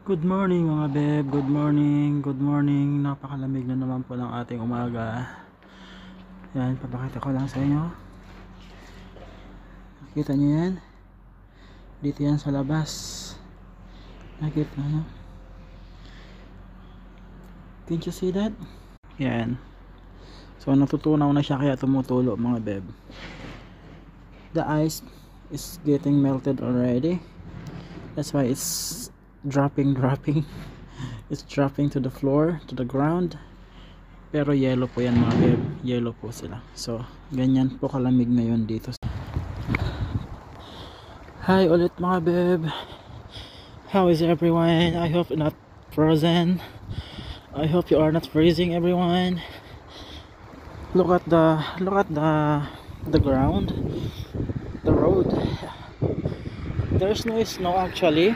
Good morning mga beb, good morning, good morning. Napakalamig na naman po ng ating umaga. Yan, papakita ko lang sa inyo. Nakita nyo yan? Dito yan sa labas. Nakita nyo? Can you see that? Yan. So natutunaw na siya kaya tumutulo mga beb. The ice is getting melted already. That's why it's dropping it's dropping to the floor, to the ground. Pero yellow po yan mga beb, yellow po sila. So ganyan po kalamig ngayon dito. Hi ulit mga beb, how is everyone? I hope not frozen. I hope you are not freezing everyone. Look at the ground, the road. There's no snow actually.